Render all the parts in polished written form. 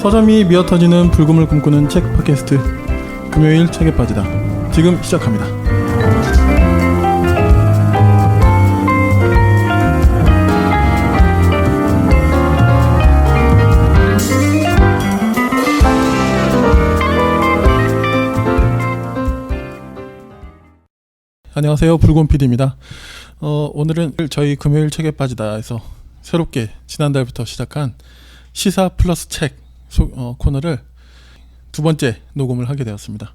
서점이 미어터지는 불금을 꿈꾸는 책 팟캐스트 금요일 책에 빠지다 지금 시작합니다. 안녕하세요, 불곰 PD입니다. 오늘은 저희 금요일 책에 빠지다에서 새롭게 지난달부터 시작한 시사 플러스 책 코너를 두 번째 녹음을 하게 되었습니다.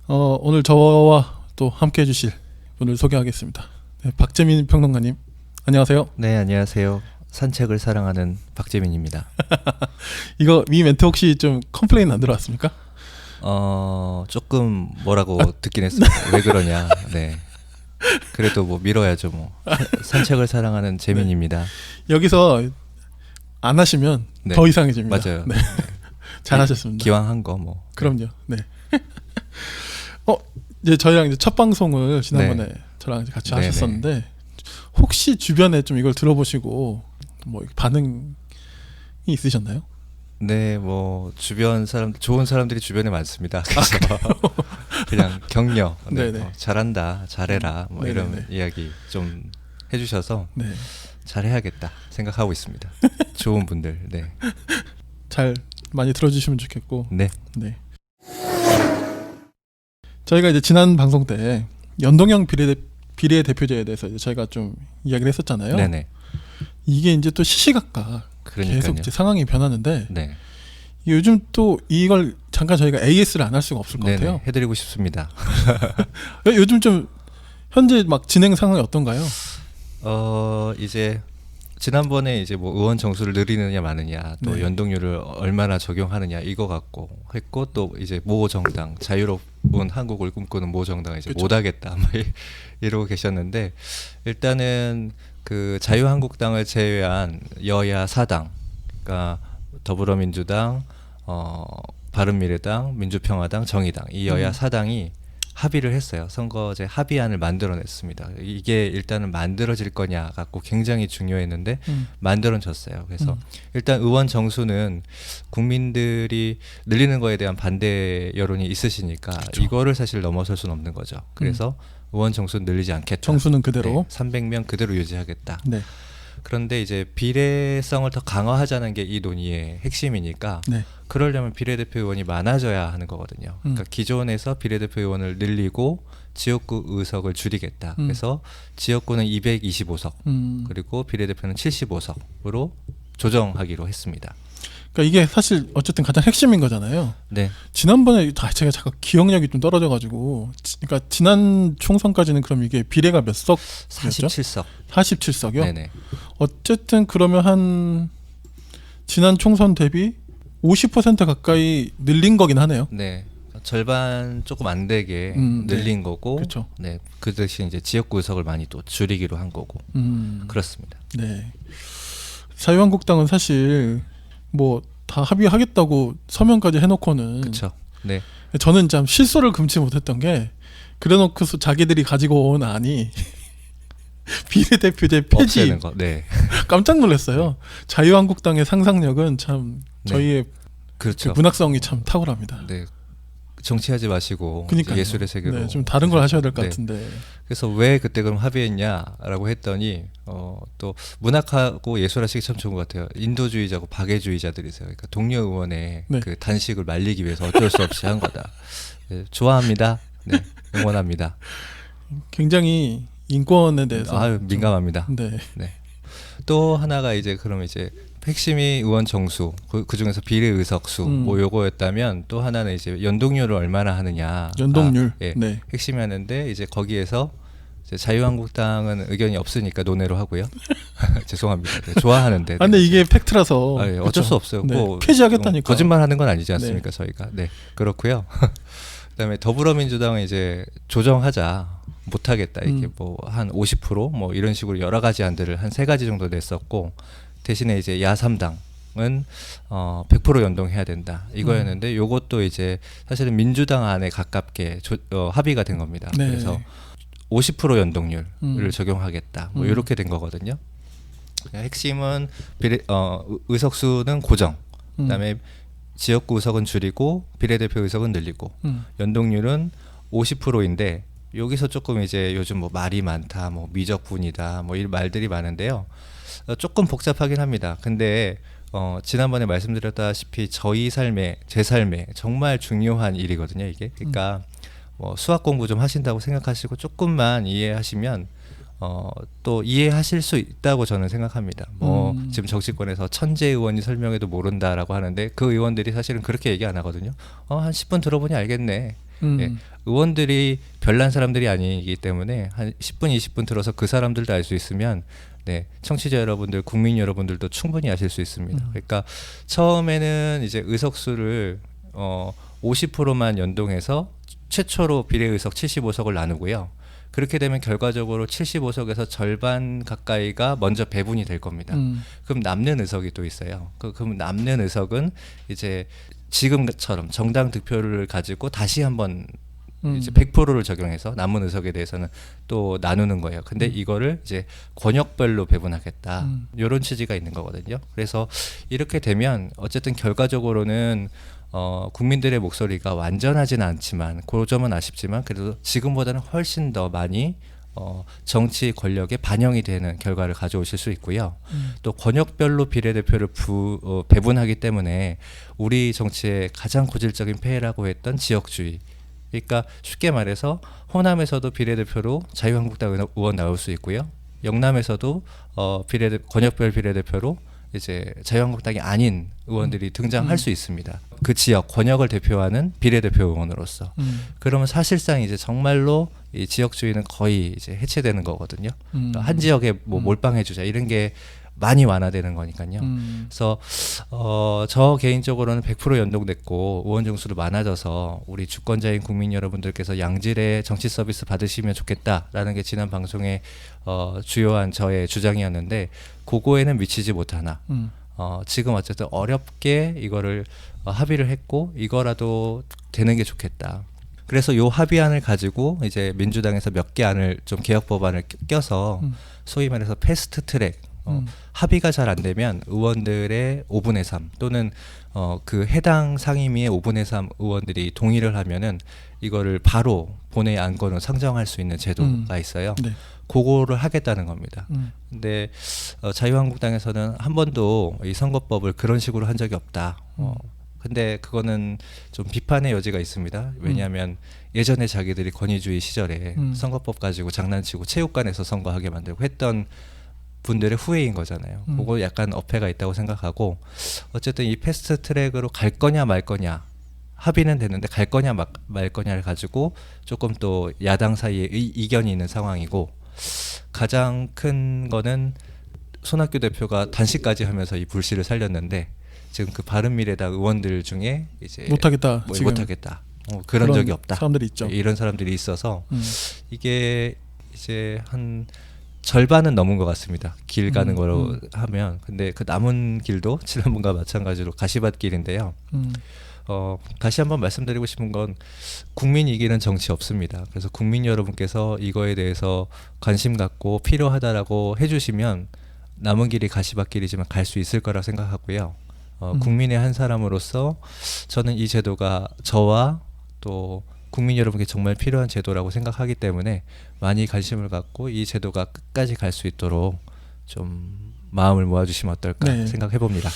오늘 저와 또 함께 해주실 분을 소개하겠습니다. 네, 박재민 평론가님, 안녕하세요. 네, 안녕하세요. 산책을 사랑하는 박재민입니다. 이거 이 멘트 혹시 좀 컴플레인 안 들어왔습니까? 조금 뭐라고 듣긴 했습니다. 왜 그러냐. 네. 그래도 뭐 밀어야죠 뭐. 산책을 사랑하는 재민입니다. 여기서 안 하시면 네. 더 이상해집니다. 맞아요. 네. 잘하셨습니다. 기왕 한 거 뭐. 그럼요. 네. 이제 저희랑 이제 첫 방송을 지난번에 네. 저랑 이제 같이 네네. 하셨었는데 혹시 주변에 좀 이걸 들어보시고 뭐 반응이 있으셨나요? 네, 뭐 주변 사람 좋은 사람들이 주변에 많습니다. 그래서 그냥 격려, 네, 네네. 잘한다, 잘해라, 뭐 이런 네네네. 이야기 좀 해주셔서 네. 잘해야겠다 생각하고 있습니다. 좋은 분들, 네, 잘 많이 들어주시면 좋겠고. 네, 네. 저희가 이제 지난 방송 때 연동형 비례 대표제에 대해서 이제 저희가 좀 이야기를 했었잖아요. 네네. 이게 이제 또 시시각각 그러니까요. 계속 이제 상황이 변하는데 네, 요즘 또 이걸 잠깐 저희가 AS를 안 할 수가 없을 것 네네. 같아요. 해드리고 싶습니다. 요즘 좀 현재 막 진행 상황이 어떤가요? 이제 지난번에 이제 뭐 의원 정수를 늘리느냐 마느냐 또 네. 연동률을 얼마나 적용하느냐 이거 갖고 했고 또 이제 모 정당 자유로운 한국을 꿈꾸는 모 정당 이제 그쵸. 못하겠다 막 이러고 계셨는데 일단은 그 자유한국당을 제외한 여야 4당 그러니까 더불어민주당, 바른미래당, 민주평화당, 정의당 이 여야 4당이 합의를 했어요. 선거제 합의안을 만들어냈습니다. 이게 일단은 만들어질 거냐 갖고 굉장히 중요했는데 만들어졌어요. 그래서 일단 의원 정수는 국민들이 늘리는 거에 대한 반대 여론이 있으시니까 그렇죠. 이거를 사실 넘어설 수는 없는 거죠. 그래서 의원 정수는 늘리지 않겠다. 정수는 그대로. 네, 300명 그대로 유지하겠다. 네. 그런데 이제 비례성을 더 강화하자는 게 이 논의의 핵심이니까 네. 그러려면 비례대표 의원이 많아져야 하는 거거든요. 그러니까 기존에서 비례대표 의원을 늘리고 지역구 의석을 줄이겠다. 그래서 지역구는 225석 그리고 비례대표는 75석으로 조정하기로 했습니다. 그러니까 이게 사실 어쨌든 가장 핵심인 거잖아요. 네, 지난번에 제가 잠깐 기억력이 좀 떨어져가지고, 그러니까 지난 총선까지는 그럼 이게 비례가 몇 석이었죠? 47석. 47석이요? 네네. 어쨌든 그러면 한 지난 총선 대비 50% 가까이 늘린 거긴 하네요. 네. 절반 조금 안 되게 늘린 거고, 그렇죠. 네, 그 대신 이제 지역구 의석을 많이 또 줄이기로 한 거고, 그렇습니다. 네. 자유한국당은 사실 뭐 다 합의하겠다고 서명까지 해놓고는 그렇죠. 네, 저는 참 실소를 금치 못했던 게 그래놓고서 자기들이 가지고 온 안이 비례대표제 폐지. 없애는 거. 네, 깜짝 놀랐어요. 자유한국당의 상상력은 참 네. 저희의 그렇죠. 그 문학성이 참 탁월합니다. 네, 정치하지 마시고 그러니까요. 예술의 세계로. 네, 좀 다른 걸 하셔야 될 것 네. 같은데. 그래서 왜 그때 그럼 합의했냐라고 했더니 또 문학하고 예술하시기 참 좋은 것 같아요. 인도주의자고 박애주의자들이세요. 그러니까 동료 의원의 네. 그 단식을 말리기 위해서 어쩔 수 없이 한 거다. 네, 좋아합니다. 네, 응원합니다. 굉장히 인권에 대해서 아유 민감합니다. 네. 네. 또 하나가 이제 그럼 이제 핵심이 의원 정수 그 중에서 비례 의석수 뭐 요거였다면 또 하나는 이제 연동률을 얼마나 하느냐. 연동률. 예. 네. 핵심이 하는데 이제 거기에서 이제 자유한국당은 의견이 없으니까 논외로 하고요. 죄송합니다. 네, 좋아하는데. 아, 근데 이게 팩트라서 아, 예, 어쩔 그렇죠? 수 없어요. 네. 뭐 폐지하겠다니까. 거짓말하는 건 아니지 않습니까, 저희가. 네, 그렇고요. 그다음에 더불어민주당은 이제 조정하자. 못하겠다. 이게 뭐 한 50% 이런 식으로 여러 가지 안들을 한 3가지 정도 냈었고 대신에 이제 야3당은 100% 연동해야 된다. 이거였는데 요것도 이제 사실은 민주당 안에 가깝게 합의가 된 겁니다. 네. 그래서 50% 연동률을 적용하겠다. 뭐 이렇게 된 거거든요. 핵심은 의석수는 고정. 그다음에 지역구 의석은 줄이고 비례대표 의석은 늘리고 연동률은 50%인데 여기서 조금 이제 요즘 뭐 말이 많다, 뭐 미적분이다, 뭐 이런 말들이 많은데요. 조금 복잡하긴 합니다. 근데 지난번에 말씀드렸다시피 저희 삶에, 제 삶에 정말 중요한 일이거든요, 이게. 그러니까 뭐 수학 공부 좀 하신다고 생각하시고 조금만 이해하시면 또 이해하실 수 있다고 저는 생각합니다. 뭐 지금 정치권에서 천재 의원이 설명해도 모른다라고 하는데 그 의원들이 사실은 그렇게 얘기 안 하거든요. 한 10분 들어보니 알겠네. 예, 의원들이 별난 사람들이 아니기 때문에 한 10분, 20분 들어서 그 사람들도 알 수 있으면 네, 청취자 여러분들, 국민 여러분들도 충분히 아실 수 있습니다. 그러니까 처음에는 이제 의석수를 50%만 연동해서 최초로 비례의석 75석을 나누고요. 그렇게 되면 결과적으로 75석에서 절반 가까이가 먼저 배분이 될 겁니다. 그럼 남는 의석이 또 있어요. 그럼 남는 의석은 이제 지금처럼 정당 득표를 가지고 다시 한번 이제 100%를 적용해서 남은 의석에 대해서는 또 나누는 거예요. 근데 이거를 이제 권역별로 배분하겠다. 이런 취지가 있는 거거든요. 그래서 이렇게 되면 어쨌든 결과적으로는 국민들의 목소리가 완전하지는 않지만 그 점은 아쉽지만 그래도 지금보다는 훨씬 더 많이 정치 권력에 반영이 되는 결과를 가져오실 수 있고요. 또 권역별로 비례대표를 배분하기 때문에 우리 정치의 가장 고질적인 폐해라고 했던 지역주의. 그러니까 쉽게 말해서 호남에서도 비례대표로 자유한국당 의원 나올 수 있고요. 영남에서도 권역별 비례대표로 이제 자유한국당이 아닌 의원들이 등장할 수 있습니다. 그 지역 권역을 대표하는 비례대표 의원으로서. 그러면 사실상 이제 정말로 이 지역주의는 거의 이제 해체되는 거거든요. 한 지역에 뭐 몰빵해주자 이런 게 많이 완화되는 거니까요. 그래서 저 개인적으로는 100% 연동됐고 의원 정수도 많아져서 우리 주권자인 국민 여러분들께서 양질의 정치 서비스 받으시면 좋겠다라는 게 지난 방송의 주요한 저의 주장이었는데 그거에는 미치지 못하나 지금 어쨌든 어렵게 이거를 합의를 했고 이거라도 되는 게 좋겠다. 그래서 요 합의안을 가지고 이제 민주당에서 몇 개 안을 좀 개혁 법안을 껴서 소위 말해서 패스트 트랙 합의가 잘 안 되면 의원들의 5분의 3 또는 그 해당 상임위의 5분의 3 의원들이 동의를 하면은 이거를 바로 본회의 안건으로 상정할 수 있는 제도가 있어요. 네. 그거를 하겠다는 겁니다. 근데 자유한국당에서는 한 번도 이 선거법을 그런 식으로 한 적이 없다. 근데 그거는 좀 비판의 여지가 있습니다. 왜냐하면 예전에 자기들이 권위주의 시절에 선거법 가지고 장난치고 체육관에서 선거하게 만들고 했던 분들의 후회인 거잖아요. 그거 약간 어폐가 있다고 생각하고 어쨌든 이 패스트 트랙으로 갈 거냐 말 거냐 합의는 됐는데 갈 거냐 말 거냐를 가지고 조금 또 야당 사이에 이견이 있는 상황이고 가장 큰 거는 손학규 대표가 단식까지 하면서 이 불씨를 살렸는데 지금 그 바른미래당 의원들 중에 이제 못하겠다. 지금 못하겠다. 그런 적이 없다. 사람들이 있죠. 이런 사람들이 있어서 이게 이제 한 절반은 넘은 것 같습니다. 길 가는 거로 하면. 근데 그 남은 길도 지난번과 마찬가지로 가시밭길인데요. 다시 한번 말씀드리고 싶은 건 국민 이기는 정치 없습니다. 그래서 국민 여러분께서 이거에 대해서 관심 갖고 필요하다라고 해주시면 남은 길이 가시밭길이지만 갈 수 있을 거라 생각하고요. 국민의 한 사람으로서 저는 이 제도가 저와 또 국민 여러분께 정말 필요한 제도라고 생각하기 때문에 많이 관심을 갖고 이 제도가 끝까지 갈 수 있도록 좀 마음을 모아주시면 어떨까 네. 생각해 봅니다.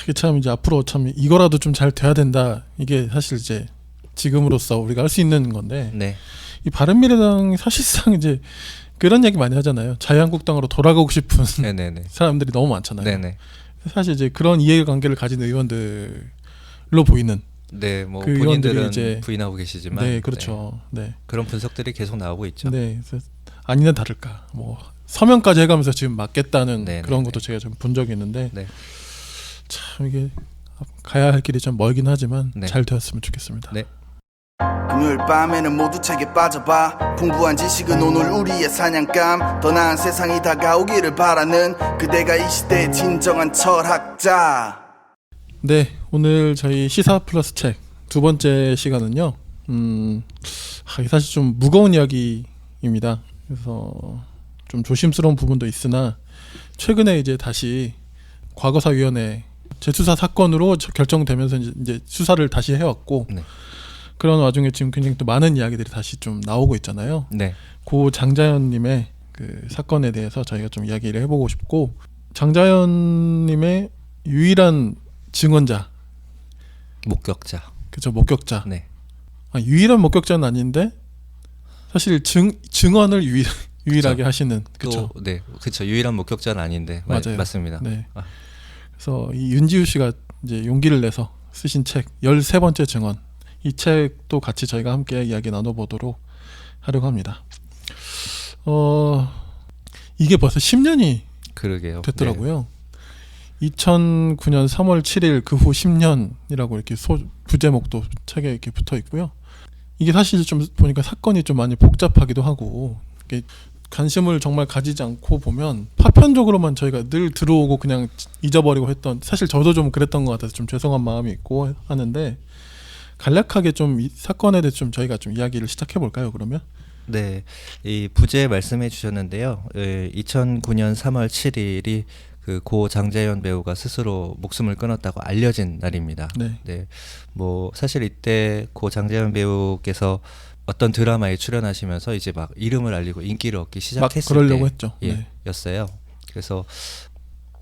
이게 참 이제 앞으로 참 이거라도 좀 잘 돼야 된다. 이게 사실 이제 지금으로서 우리가 할 수 있는 건데 네. 이 바른미래당이 사실상 이제 그런 얘기 많이 하잖아요. 자유한국당으로 돌아가고 싶은 네네네. 사람들이 너무 많잖아요. 네네. 사실 이제 그런 이해관계를 가진 의원들로 보이는. 네, 뭐 그 본인들은 이제 부인하고 계시지만, 네, 그렇죠. 네, 그런 분석들이 계속 나오고 있죠. 네, 그래서 아니나 다를까, 뭐 서명까지 해가면서 지금 맞겠다는 네, 그런 네, 것도 네. 제가 좀 본 적이 있는데, 네. 참 이게 가야 할 길이 좀 멀긴 하지만 네. 잘 되었으면 좋겠습니다. 네. 금요일 밤에는 모두 책에 빠져봐. 풍부한 지식은 오늘 우리의 사냥감. 더 나은 세상이 다가오기를 바라는 그대가 이 시대의 진정한 철학자. 네, 오늘 저희 시사 플러스 책 두 번째 시간은요. 사실 좀 무거운 이야기입니다. 그래서 좀 조심스러운 부분도 있으나 최근에 이제 다시 과거사위원회 재수사 사건으로 결정되면서 이제 수사를 다시 해왔고 네. 그런 와중에 지금 굉장히 또 많은 이야기들이 다시 좀 나오고 있잖아요. 네. 고 장자연님의 그 사건에 대해서 저희가 좀 이야기를 해보고 싶고 장자연님의 유일한 증언자, 목격자. 그죠 목격자. 네. 유일한 목격자는 아닌데 사실 증언을 유일하게 그쵸. 하시는 그죠. 또, 네, 그렇죠. 유일한 목격자는 아닌데 맞아요. 맞습니다. 네. 아. 그래서 이 윤지우 씨가 이제 용기를 내서 쓰신 책 13번째 증언 이 책도 같이 저희가 함께 이야기 나눠보도록 하려고 합니다. 이게 벌써 10년이 그러게요. 됐더라고요. 2009년 3월 7일 그 후 10년이라고 이렇게 부제목도 책에 이렇게 붙어 있고요. 이게 사실 좀 보니까 사건이 좀 많이 복잡하기도 하고 이게 관심을 정말 가지지 않고 보면 파편적으로만 저희가 늘 들어오고 그냥 잊어버리고 했던 사실 저도 좀 그랬던 것 같아서 좀 죄송한 마음이 있고 하는데 간략하게 좀 이 사건에 대해서 좀 저희가 좀 이야기를 시작해 볼까요? 그러면 네, 이 부제 말씀해 주셨는데요. 2009년 3월 7일이 그 고 장자연 배우가 스스로 목숨을 끊었다고 알려진 날입니다. 네. 뭐 사실 이때 고 장자연 배우께서 어떤 드라마에 출연하시면서 이제 막 이름을 알리고 인기를 얻기 막 시작했을 그러려고 했죠. 때 였어요. 그래서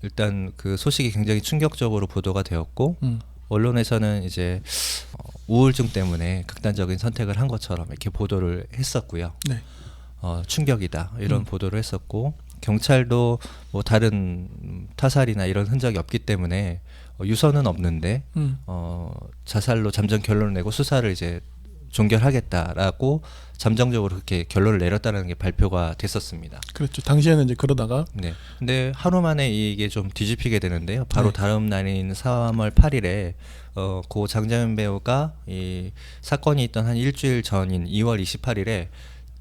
일단 그 소식이 굉장히 충격적으로 보도가 되었고 언론에서는 이제 우울증 때문에 극단적인 선택을 한 것처럼 이렇게 보도를 했었고요. 네. 충격이다 이런 보도를 했었고 경찰도 뭐 다른 타살이나 이런 흔적이 없기 때문에 유서는 없는데 자살로 잠정 결론을 내고 수사를 이제 종결하겠다라고 잠정적으로 그렇게 결론을 내렸다는 게 발표가 됐었습니다. 그렇죠. 당시에는 이제 그러다가 네. 근데 하루 만에 이게 좀 뒤집히게 되는데요. 바로 네. 다음 날인 3월 8일에 고 장자연 배우가 이 사건이 있던 한 일주일 전인 2월 28일에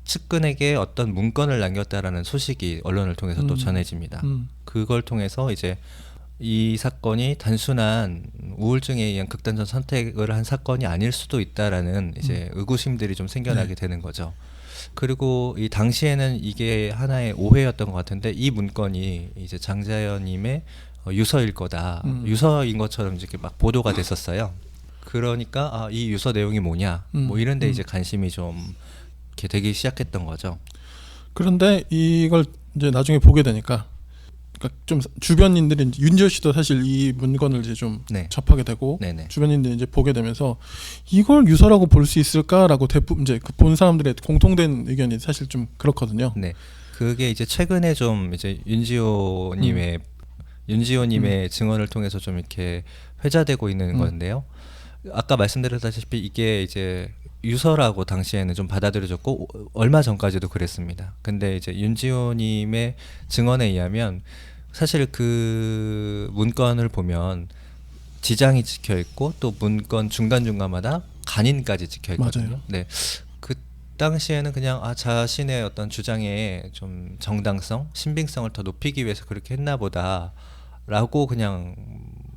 측근에게 어떤 문건을 남겼다라는 소식이 언론을 통해서 또 전해집니다. 그걸 통해서 이제 이 사건이 단순한 우울증에 의한 극단적 선택을 한 사건이 아닐 수도 있다라는 이제 의구심들이 좀 생겨나게 되는 거죠. 그리고 이 당시에는 이게 하나의 오해였던 것 같은데 이 문건이 이제 장자연님의 유서일 거다. 유서인 것처럼 이렇게 막 보도가 됐었어요. 그러니까 이 유서 내용이 뭐냐, 뭐 이런데 이제 관심이 좀 이렇게 되기 시작했던 거죠. 그런데 이걸 이제 나중에 보게 되니까 그러니까 좀 주변인들이 윤지호 씨도 사실 이 문건을 이제 좀 네. 접하게 되고 네네. 주변인들이 이제 보게 되면서 이걸 유서라고 볼 수 있을까라고 대부분 이제 그 본 사람들의 공통된 의견이 사실 좀 그렇거든요. 네, 그게 이제 최근에 좀 이제 윤지호님의 증언을 통해서 좀 이렇게 회자되고 있는 건데요. 아까 말씀드렸다시피 이게 이제 유서라고 당시에는 좀 받아들여졌고 얼마 전까지도 그랬습니다. 근데 이제 윤지호님의 증언에 의하면 사실 그 문건을 보면 지장이 찍혀 있고 또 문건 중간중간마다 간인까지 찍혀 있거든요. 맞아요. 네. 그 당시에는 그냥 자신의 어떤 주장의 좀 정당성, 신빙성을 더 높이기 위해서 그렇게 했나 보다라고 그냥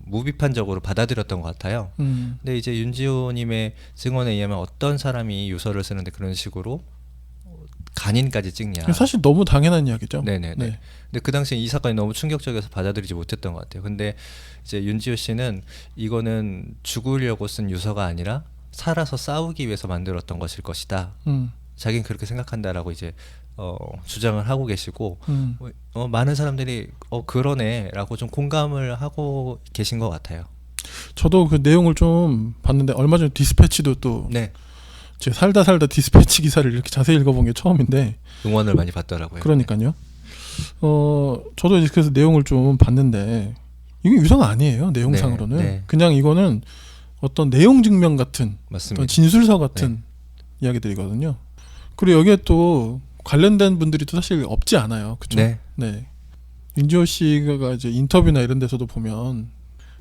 무비판적으로 받아들였던 것 같아요. 근데 이제 윤지호님의 증언에 의하면 어떤 사람이 유서를 쓰는데 그런 식으로 간인까지 찍냐. 사실 너무 당연한 이야기죠. 네네네. 네. 근데 그 당시에 이 사건이 너무 충격적이어서 받아들이지 못했던 것 같아요. 근데 이제 윤지호 씨는 이거는 죽으려고 쓴 유서가 아니라 살아서 싸우기 위해서 만들었던 것일 것이다. 자기는 그렇게 생각한다라고 이제 주장을 하고 계시고 많은 사람들이 그러네라고 좀 공감을 하고 계신 것 같아요. 저도 그 내용을 좀 봤는데 얼마 전에 디스패치도 또 네. 제가 살다 디스패치 기사를 이렇게 자세히 읽어본 게 처음인데 응원을 많이 받더라고요. 그러니까요. 저도 이제 그래서 내용을 좀 봤는데 이게 유서가 아니에요. 내용상으로는 네. 그냥 이거는 어떤 내용 증명 같은 맞습니다. 어떤 진술서 같은 이야기들이거든요. 그리고 여기에 또 관련된 분들이 또 사실 없지 않아요. 그렇죠? 네. 윤지호 씨가 이제 인터뷰나 이런 데서도 보면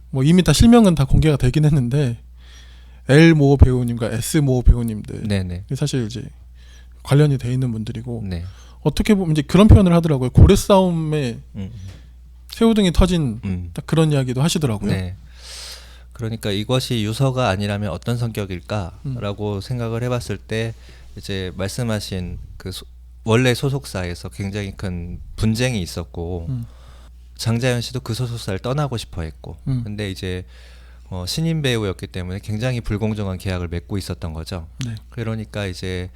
뭐 이미 다 실명은 다 공개가 되긴 했는데 L 모 배우님과 S 모 배우님들 네네. 사실 이제 관련이 돼 있는 분들이고 네. 어떻게 보면 이제 그런 표현을 하더라고요. 고래 싸움에 새우등이 터진 딱 그런 이야기도 하시더라고요. 네. 그러니까 이것이 유서가 아니라면 어떤 성격일까라고 생각을 해봤을 때 이제 말씀하신 그 원래 소속사에서 굉장히 큰 분쟁이 있었고 장자연 씨도 그 소속사를 떠나고 싶어 했고 근데 이제 신인 배우였기 때문에 굉장히 불공정한 계약을 맺고 있었던 거죠. 네. 그러니까 이제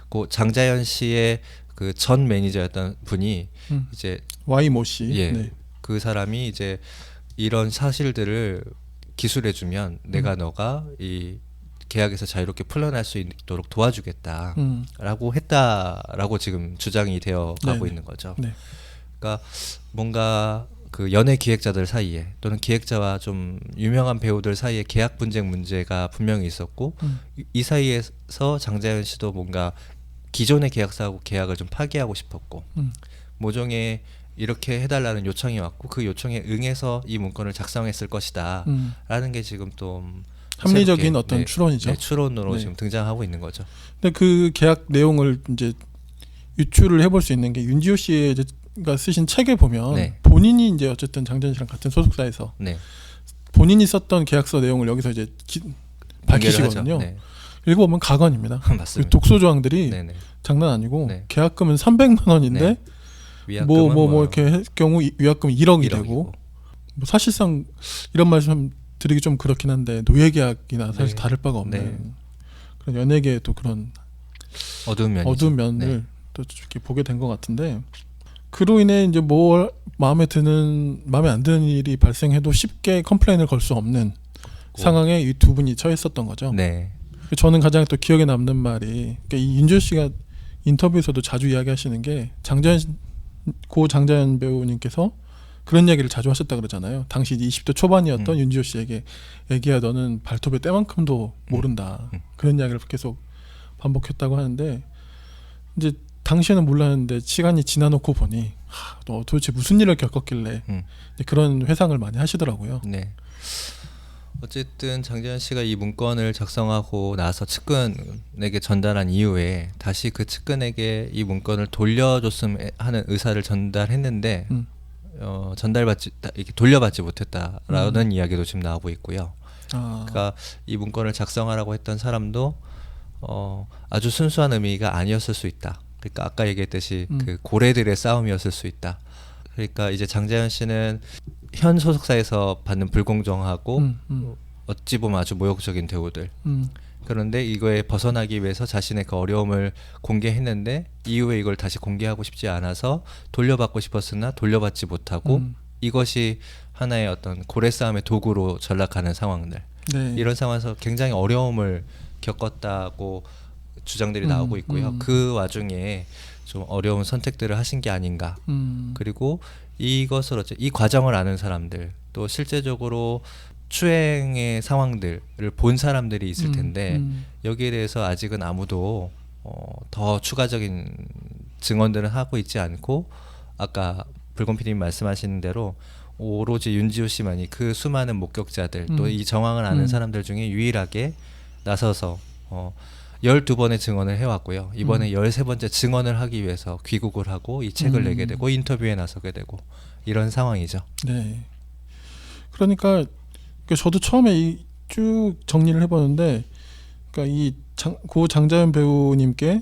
그 장자연 씨의 그 전 매니저였던 분이 이제 와이모 씨. 예, 네. 그 사람이 이제 이런 사실들을 기술해주면 내가 너가 이 계약에서 자유롭게 풀려날 수 있도록 도와주겠다라고 했다라고 지금 주장이 되어 가고 네네. 있는 거죠. 네. 그러니까 뭔가 그 연예 기획자들 사이에 또는 기획자와 좀 유명한 배우들 사이에 계약 분쟁 문제가 분명히 있었고 이 사이에서 장자연 씨도 뭔가 기존의 계약사하고 계약을 좀 파기하고 싶었고 모종의 이렇게 해달라는 요청이 왔고 그 요청에 응해서 이 문건을 작성했을 것이다 라는 게 지금 좀 합리적인 새롭게, 어떤 추론이죠. 네, 추론으로 네. 지금 등장하고 있는 거죠. 근데 그 계약 내용을 이제 유추를 해볼 수 있는 게 윤지호 씨가 쓰신 책에 보면 네. 본인이 이제 어쨌든 장자연 씨랑 같은 소속사에서 네. 본인이 썼던 계약서 내용을 여기서 이제 밝히시거든요. 네. 읽어보면 가관입니다. 그 맞습니다. 독소 조항들이 네네. 장난 아니고 네. 계약금은 300만 원인데 네. 위약금은 뭐 이렇게 할 경우 위약금이 1억이 1억이고. 되고 뭐 사실상 이런 말씀 드리기 좀 그렇긴 한데 노예 계약이나 사실 네. 다를 바가 없는 네. 그런 연예계의 또 그런 어두운 면이죠. 어두운 면을 네. 또 이렇게 보게 된 것 같은데 그로 인해 이제 뭐 마음에 안 드는 일이 발생해도 쉽게 컴플레인을 걸 수 없는 상황에 이 두 분이 처했었던 거죠. 네. 저는 가장 또 기억에 남는 말이 그러니까 이 윤지호 씨가 인터뷰에서도 자주 이야기하시는 게 고 장자연 배우님께서 그런 얘기를 자주 하셨다 그러잖아요. 당시 20대 초반이었던 윤지호 씨에게 애기야 너는 발톱의 때만큼도 모른다. 그런 이야기를 계속 반복했다고 하는데 이제 당시에는 몰랐는데 시간이 지나놓고 보니 너 도대체 무슨 일을 겪었길래 이제 그런 회상을 많이 하시더라고요. 네. 어쨌든 장자연 씨가 이 문건을 작성하고 나서 측근에게 전달한 이후에 다시 그 측근에게 이 문건을 돌려줬음 하는 의사를 전달했는데 이렇게 돌려받지 못했다라는 이야기도 지금 나오고 있고요. 그러니까 이 문건을 작성하라고 했던 사람도 아주 순수한 의미가 아니었을 수 있다. 그러니까 아까 얘기했듯이 그 고래들의 싸움이었을 수 있다. 그러니까 이제 장자연 씨는 현 소속사에서 받는 불공정하고 어찌 보면 아주 모욕적인 대우들 그런데 이거에 벗어나기 위해서 자신의 그 어려움을 공개했는데 이후에 이걸 다시 공개하고 싶지 않아서 돌려받고 싶었으나 돌려받지 못하고 이것이 하나의 어떤 고래 싸움의 도구로 전락하는 상황들 네. 이런 상황에서 굉장히 어려움을 겪었다고 주장들이 나오고 있고요. 그 와중에 좀 어려운 선택들을 하신 게 아닌가. 그리고 이것을 이 과정을 아는 사람들 또 실제적으로 추행의 상황들을 본 사람들이 있을 텐데 여기에 대해서 아직은 아무도 더 추가적인 증언들은 하고 있지 않고 아까 불곰 PD님 말씀하신 대로 오로지 윤지호 씨만이 그 수많은 목격자들 또 이 정황을 아는 사람들 중에 유일하게 나서서 12번의 증언을 해왔고요. 이번에 13번째 증언을 하기 위해서 귀국을 하고 이 책을 내게 되고 인터뷰에 나서게 되고 이런 상황이죠. 네. 그러니까 저도 처음에 쭉 정리를 해보는데, 그러니까 고 장자연 배우님께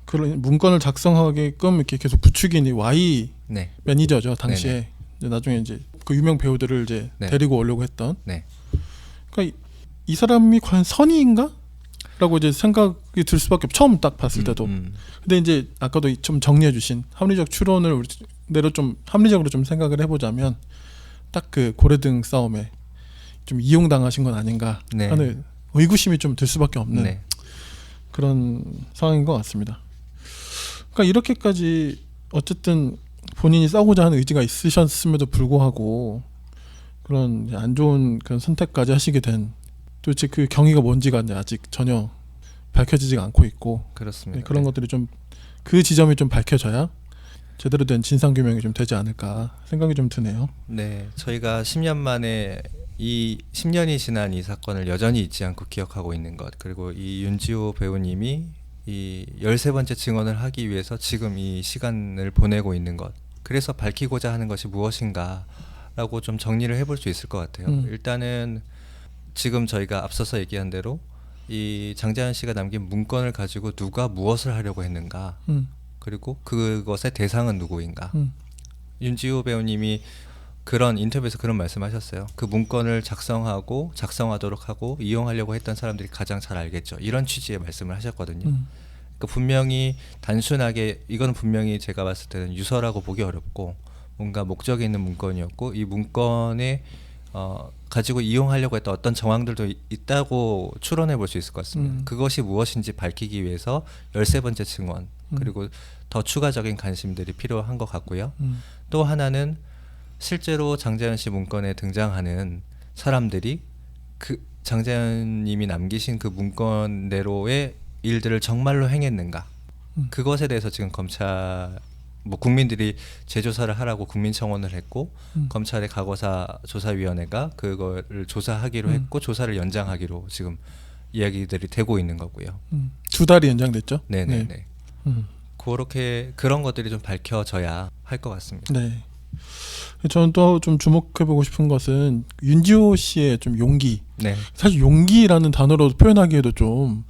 그런 문건을 작성하게끔 이렇게 계속 부추긴 이 Y 네. 매니저죠 당시에. 이제 나중에 이제 그 유명 배우들을 이제 네. 데리고 오려고 했던. 네. 그러니까 이 사람이 과연 선의인가? 라고 이제 생각이 들 수밖에 처음 딱 봤을 때도. 근데 이제 아까도 좀 정리해주신 합리적 추론을 우리대로 좀 합리적으로 좀 생각을 해보자면 딱 그 고래등 싸움에 좀 이용당하신 건 아닌가 네. 하는 의구심이 좀 들 수밖에 없는 네. 그런 상황인 것 같습니다. 그러니까 이렇게까지 어쨌든 본인이 싸우고자 하는 의지가 있으셨음에도 불구하고 그런 안 좋은 그런 선택까지 하시게 된 도대체 그 경위가 뭔지가 아직 전혀 밝혀지지가 않고 있고 그렇습니다. 네, 그런 것들이 좀 그 지점이 좀 밝혀져야 제대로 된 진상 규명이 좀 되지 않을까 생각이 좀 드네요. 네, 저희가 10년 만에 이 10년이 지난 이 사건을 여전히 잊지 않고 기억하고 있는 것 그리고 이 윤지호 배우님이 이 13번째 증언을 하기 위해서 지금 이 시간을 보내고 있는 것 그래서 밝히고자 하는 것이 무엇인가 라고 좀 정리를 해볼 수 있을 것 같아요. 일단은 지금 저희가 앞서서 얘기한 대로 이 장자연 씨가 남긴 문건을 가지고 누가 무엇을 하려고 했는가 그리고 그것의 대상은 누구인가 윤지호 배우님이 그런 인터뷰에서 그런 말씀하셨어요. 그 문건을 작성하도록 하고 이용하려고 했던 사람들이 가장 잘 알겠죠. 이런 취지의 말씀을 하셨거든요. 그러니까 분명히 단순하게 이건 분명히 제가 봤을 때는 유서라고 보기 어렵고 뭔가 목적이 있는 문건이었고 이 문건에 가지고 이용하려고 했던 어떤 정황들도 있다고 추론해 볼 수 있을 것 같습니다. 그것이 무엇인지 밝히기 위해서 13번째 증언 그리고 더 추가적인 관심들이 필요한 것 같고요. 또 하나는 실제로 장자연 씨 문건에 등장하는 사람들이 그 장자연님이 남기신 그 문건대로의 일들을 정말로 행했는가? 그것에 대해서 지금 검찰 국민들이 재조사를 하라고 국민청원을 했고 검찰의 과거사 조사위원회가 그거를 조사하기로 했고 조사를 연장하기로 지금 이야기들이 되고 있는 거고요. 2달이 연장됐죠? 네네네. 네. 그렇게 그런 것들이 좀 밝혀져야 할 것 같습니다. 네. 저는 또 좀 주목해보고 싶은 것은 윤지호 씨의 좀 용기. 네. 사실 용기라는 단어로 표현하기에도 좀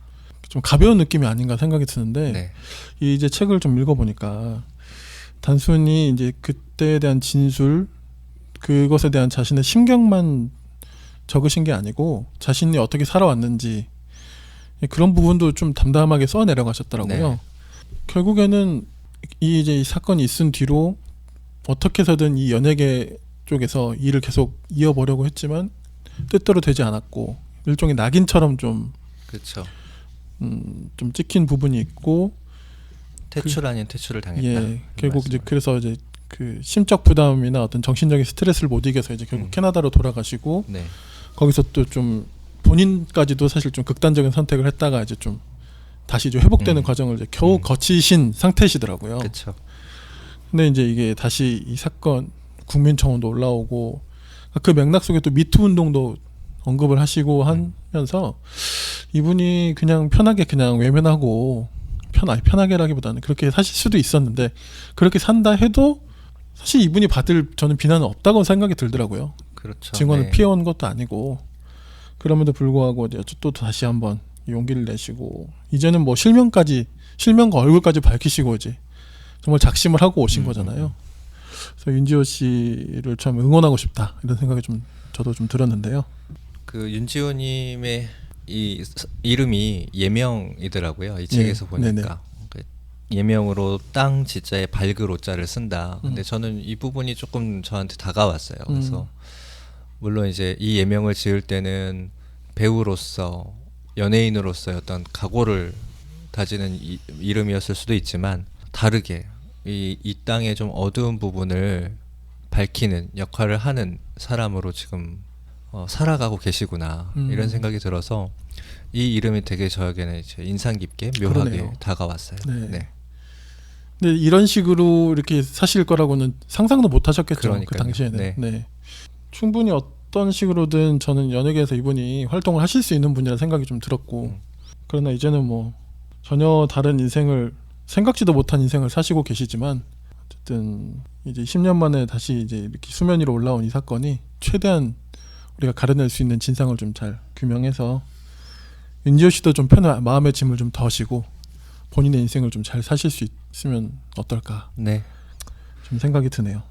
가벼운 느낌이 아닌가 생각이 드는데 네. 이제 책을 좀 읽어보니까 단순히 이제 그때에 대한 진술 그것에 대한 자신의 심경만 적으신 게 아니고 자신이 어떻게 살아왔는지 그런 부분도 좀 담담하게 써내려가셨더라고요. 네. 결국에는 이 사건이 있은 뒤로 어떻게 해서든 이 연예계 쪽에서 일을 계속 이어보려고 했지만 뜻대로 되지 않았고 일종의 낙인처럼 좀 그렇죠. 좀 찍힌 부분이 있고 퇴출 아닌 퇴출을 당했다. 예, 결국 이제 말씀을. 그래서 이제 그 심적 부담이나 어떤 정신적인 스트레스를 못 이겨서 이제 결국 캐나다로 돌아가시고 네. 거기서 또 좀 본인까지도 사실 좀 극단적인 선택을 했다가 이제 좀 다시 좀 회복되는 과정을 이제 겨우 거치신 상태시더라고요. 그렇죠. 근데 이제 이게 다시 이 사건 국민청원도 올라오고 그 맥락 속에 또 미투 운동도 언급을 하시고 하면서 이분이 그냥 편하게 그냥 외면하고 편하게라기보다는 그렇게 사실 수도 있었는데 그렇게 산다 해도 사실 이분이 받을 저는 비난은 없다고 생각이 들더라고요. 그렇죠. 증언을 네. 피해온 것도 아니고 그럼에도 불구하고 이제 또 다시 한번 용기를 내시고 이제는 뭐 실명과 얼굴까지 밝히시고 이제 정말 작심을 하고 오신 거잖아요. 그래서 윤지호 씨를 참 응원하고 싶다 이런 생각이 좀 저도 좀 들었는데요. 그 윤지호님의 이 이름이 예명이더라고요. 이 책에서 네, 보니까 네네. 그 예명으로 땅 지자에 밝을 오자를 쓴다. 근데 저는 이 부분이 조금 저한테 다가왔어요. 그래서 물론 이제 이 예명을 지을 때는 배우로서 연예인으로서의 어떤 각오를 다지는 이름이었을 수도 있지만 다르게 이 땅의 좀 어두운 부분을 밝히는 역할을 하는 사람으로 지금 살아가고 계시구나 이런 생각이 들어서 이 이름이 되게 저에게는 이제 인상 깊게 묘하게 그러네요. 다가왔어요. 네. 네. 근데 이런 식으로 이렇게 사실 거라고는 상상도 못 하셨겠죠. 그 그러니까요. 당시에는. 네. 네. 충분히 어떤 식으로든 저는 연예계에서 이분이 활동을 하실 수 있는 분이라 생각이 좀 들었고 그러나 이제는 뭐 전혀 다른 인생을 생각지도 못한 인생을 사시고 계시지만 어쨌든 이제 10년 만에 다시 이제 이렇게 수면 위로 올라온 이 사건이 최대한 우리가 가려낼 수 있는 진상을 좀 잘 규명해서 윤지호 씨도 좀 마음의 짐을 좀 덜시고 본인의 인생을 좀 잘 사실 수 있으면 어떨까 네. 좀 생각이 드네요.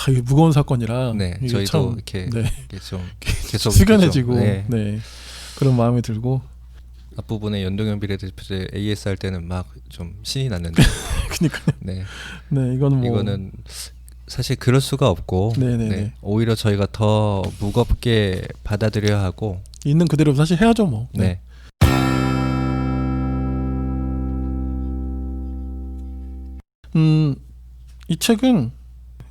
이게 무거운 사건이라 네. 이게 저희도 참, 이렇게, 네. 이렇게 좀 계속 숙연해지고 좀, 네. 네. 그런 마음이 들고 앞부분에 연동형 비례대표 AS 할 때는 막 좀 신이 났는데 그러니까 네. 네 이거는 뭐 이거는 사실 그럴 수가 없고 네네네. 네. 오히려 저희가 더 무겁게 받아들여야 하고 있는 그대로 사실 해야죠 뭐. 네. 이 책은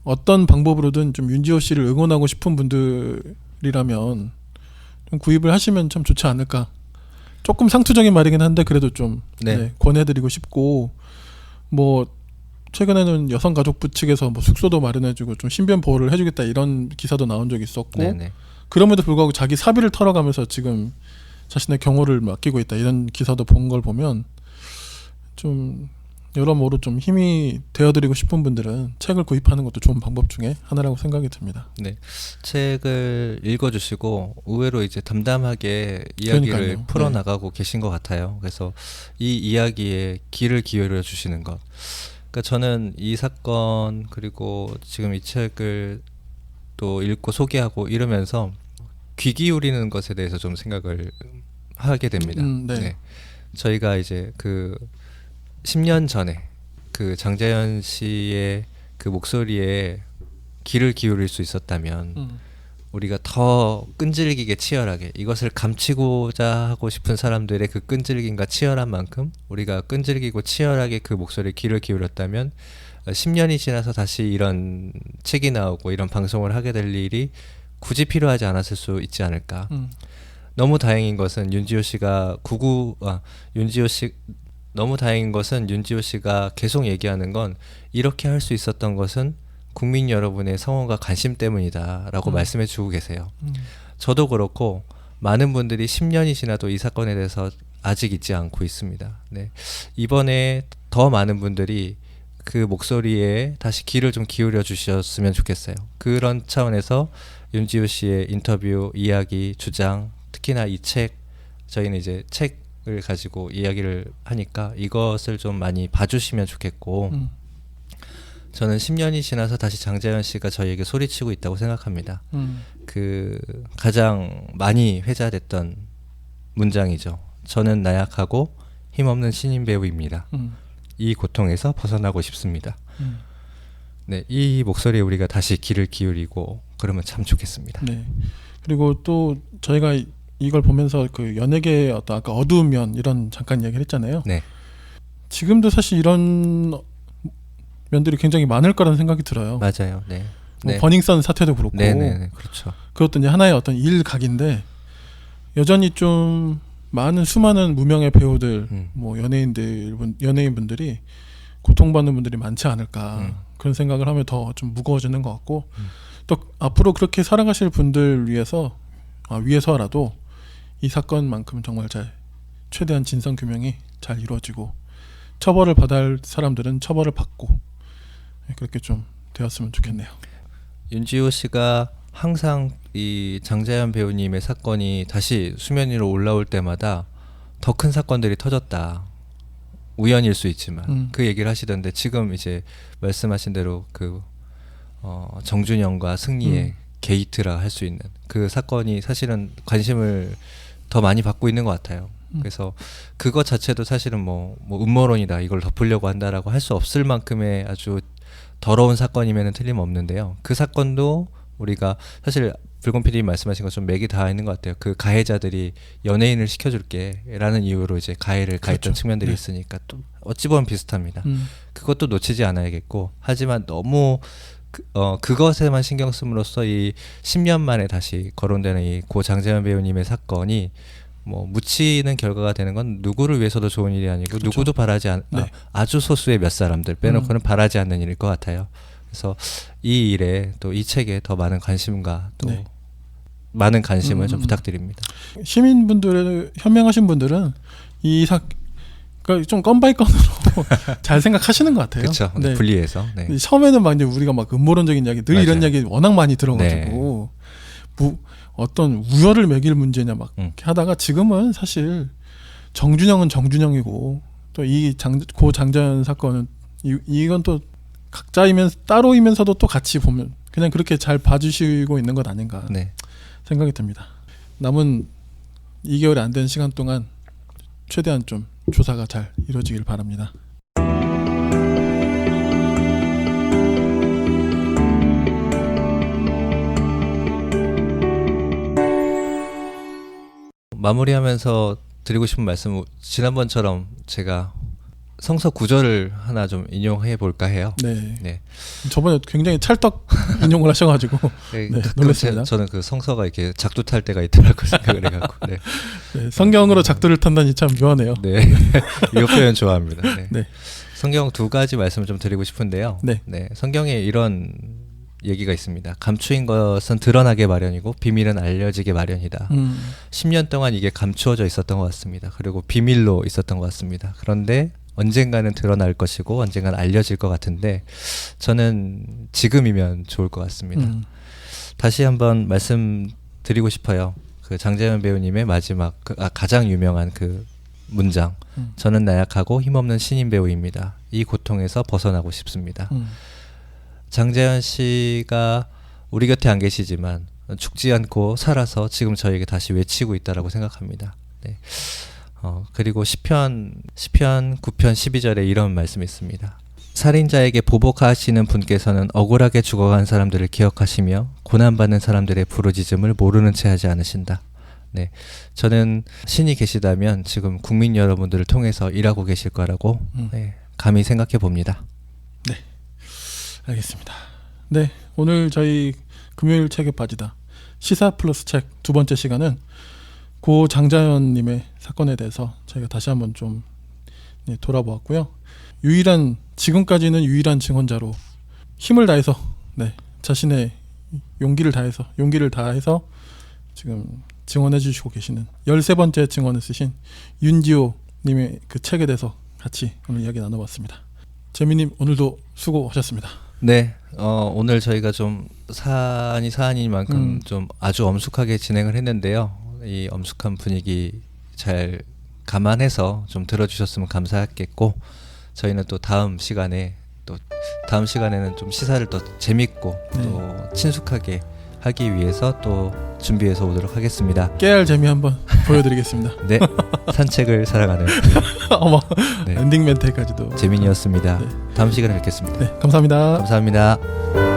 어떤 방법으로든 좀 윤지호 씨를 응원하고 싶은 분들이라면 좀 구입을 하시면 참 좋지 않을까. 조금 상투적인 말이긴 한데 그래도 좀 네. 네, 권해드리고 싶고 뭐 최근에는 여성가족부 측에서 뭐 숙소도 마련해주고 좀 신변 보호를 해주겠다 이런 기사도 나온 적이 있었고 네네. 그럼에도 불구하고 자기 사비를 털어가면서 지금 자신의 경호를 맡기고 있다 이런 기사도 본 걸 보면 좀 여러모로 좀 힘이 되어드리고 싶은 분들은 책을 구입하는 것도 좋은 방법 중에 하나라고 생각이 듭니다. 네. 책을 읽어주시고 의외로 이제 담담하게 이야기를 그러니까요. 풀어나가고 계신 것 같아요. 그래서 이 이야기에 귀를 기울여 주시는 것. 그러니까 그러니까 저는 이 사건 그리고 지금 이 책을 또 읽고 소개하고 이러면서 귀 기울이는 것에 대해서 좀 생각을 하게 됩니다. 네. 저희가 이제 그 10년 전에 그 장자연 씨의 그 목소리에 귀를 기울일 수 있었다면 우리가 더 끈질기게 치열하게 이것을 감추고자 하고 싶은 사람들의 그 끈질김과 치열한 만큼 우리가 끈질기고 치열하게 그 목소리에 귀를 기울였다면 10년이 지나서 다시 이런 책이 나오고 이런 방송을 하게 될 일이 굳이 필요하지 않았을 수 있지 않을까. 너무 다행인 것은 윤지호 씨가 너무 다행인 것은 윤지호 씨가 계속 얘기하는 건 이렇게 할 수 있었던 것은 국민 여러분의 성원과 관심 때문이다라고 말씀해 주고 계세요. 저도 그렇고 많은 분들이 10년이 지나도 이 사건에 대해서 아직 잊지 않고 있습니다. 네. 이번에 더 많은 분들이 그 목소리에 다시 귀를 좀 기울여 주셨으면 좋겠어요. 그런 차원에서 윤지호 씨의 인터뷰, 이야기, 주장, 특히나 이 책, 저희는 이제 책을 가지고 이야기를 하니까 이것을 좀 많이 봐주시면 좋겠고 저는 10년이 지나서 다시 장자연 씨가 저희에게 소리치고 있다고 생각합니다. 그 가장 많이 회자됐던 문장이죠. 저는 나약하고 힘없는 신인 배우입니다. 이 고통에서 벗어나고 싶습니다. 네, 이 목소리에 우리가 다시 귀를 기울이고 그러면 참 좋겠습니다. 네. 그리고 또 저희가 이걸 보면서 그 연예계의 어떤 아까 어두운 면 이런 잠깐 얘기를 했잖아요. 네. 지금도 사실 이런 면들이 굉장히 많을 거라는 생각이 들어요. 맞아요. 네. 뭐 네. 버닝썬 사태도 그렇고. 네네. 그렇죠. 그것도 이제 하나의 어떤 일각인데 여전히 좀 많은 수많은 무명의 배우들, 뭐 연예인분들이 고통받는 분들이 많지 않을까 그런 생각을 하면 더 좀 무거워지는 것 같고 또 앞으로 그렇게 살아가실 분들 위해서라도 이 사건만큼 정말 최대한 진상 규명이 잘 이루어지고 처벌을 받아야 할 사람들은 처벌을 받고 그렇게 좀 되었으면 좋겠네요. 윤지호 씨가 항상 이 장자연 배우님의 사건이 다시 수면 위로 올라올 때마다 더 큰 사건들이 터졌다. 우연일 수 있지만 그 얘기를 하시던데 지금 이제 말씀하신 대로 그 정준영과 승리의 게이트라 할 수 있는 그 사건이 사실은 관심을 더 많이 받고 있는 것 같아요. 그래서 그것 자체도 사실은 뭐 음모론이다 이걸 덮으려고 한다라고 할 수 없을 만큼의 아주 더러운 사건임에는 틀림없는데요. 그 사건도 우리가 사실 불곰 PD님 말씀하신 것처럼 맥이 다 있는 것 같아요. 그 가해자들이 연예인을 시켜줄게라는 이유로 이제 가해를 가했던 측면들이 있으니까 또 어찌 보면 비슷합니다. 그것도 놓치지 않아야겠고 하지만 너무 그것에만 신경 씀으로써 이 10년 만에 다시 거론되는 이 고 장자연 배우님의 사건이 뭐 묻히는 결과가 되는 건 누구를 위해서도 좋은 일이 아니고 그렇죠. 누구도 바라지 아주 소수의 몇 사람들 빼놓고는 바라지 않는 일일 것 같아요. 그래서 이 일에 또 이 책에 더 많은 관심과 또 많은 관심을 좀 부탁드립니다. 시민분들 현명하신 분들은 그러니까 좀 건 바이 건으로 잘 생각하시는 것 같아요. 그렇죠. 네. 분리해서. 네. 처음에는 막 이제 우리가 막 음모론적인 이야기 늘 이런 이야기 워낙 많이 들어가지고 어떤 우열을 매길 문제냐 막 이렇게 하다가 지금은 사실 정준영은 정준영이고 또 고 장자연 사건은 이건 또 따로이면서도 또 같이 보면 그냥 그렇게 잘 봐주시고 있는 것 아닌가 생각이 듭니다. 남은 2개월이 안 된 시간 동안 최대한 좀 조사가 잘 이루어지길 바랍니다. 마무리하면서 드리고 싶은 말씀 지난번처럼 제가 성서 구절을 하나 좀 인용해 볼까 해요. 네. 저번에 굉장히 찰떡 인용을 하셔가지고 놀랐습니다. 저는 그 성서가 이렇게 작두 탈 때가 있더라고 생각을 해갖고. 네. 성경으로 작두를 탄다니 참 묘하네요. 네, 이 표현 좋아합니다. 네. 성경 두 가지 말씀을 좀 드리고 싶은데요. 성경에 이런 얘기가 있습니다. 감추인 것은 드러나게 마련이고 비밀은 알려지게 마련이다. 10년 동안 이게 감추어져 있었던 것 같습니다. 그리고 비밀로 있었던 것 같습니다. 그런데 언젠가는 드러날 것이고 언젠가는 알려질 것 같은데 저는 지금이면 좋을 것 같습니다. 다시 한번 말씀드리고 싶어요. 그 장자연 배우님의 마지막 가장 유명한 그 문장. 저는 나약하고 힘없는 신인 배우입니다. 이 고통에서 벗어나고 싶습니다. 장재현 씨가 우리 곁에 안 계시지만 죽지 않고 살아서 지금 저에게 다시 외치고 있다라고 생각합니다. 네. 그리고 시편 9편 12절에 이런 말씀이 있습니다. 살인자에게 보복하시는 분께서는 억울하게 죽어간 사람들을 기억하시며 고난받는 사람들의 부르짖음을 모르는 채 하지 않으신다. 네, 저는 신이 계시다면 지금 국민 여러분들을 통해서 일하고 계실 거라고 네, 감히 생각해 봅니다. 네, 알겠습니다. 네, 오늘 저희 금요일 책에 빠지다 시사 플러스 책 두 번째 시간은 고 장자연님의 사건에 대해서 저희가 다시 한번 좀 돌아보았고요. 지금까지는 유일한 증언자로 힘을 다해서 자신의 용기를 다해서 지금 증언해 주시고 계시는 13번째 증언을 쓰신 윤지호 님의 그 책에 대해서 같이 오늘 이야기 나눠봤습니다. 재민님 오늘도 수고하셨습니다. 네, 오늘 저희가 좀 사안이니만큼 좀 아주 엄숙하게 진행을 했는데요. 이 엄숙한 분위기 잘 감안해서 좀 들어주셨으면 감사하겠고, 저희는 또 다음 시간에는 좀 시사를 더 재밌고 또 친숙하게 하기 위해서 또 준비해서 오도록 하겠습니다. 깨알 재미 한번 보여드리겠습니다. 네, 산책을 사랑하는 어머, 네. 엔딩 멘트까지도 재민이었습니다. 네. 다음 시간에 뵙겠습니다. 네, 감사합니다. 감사합니다.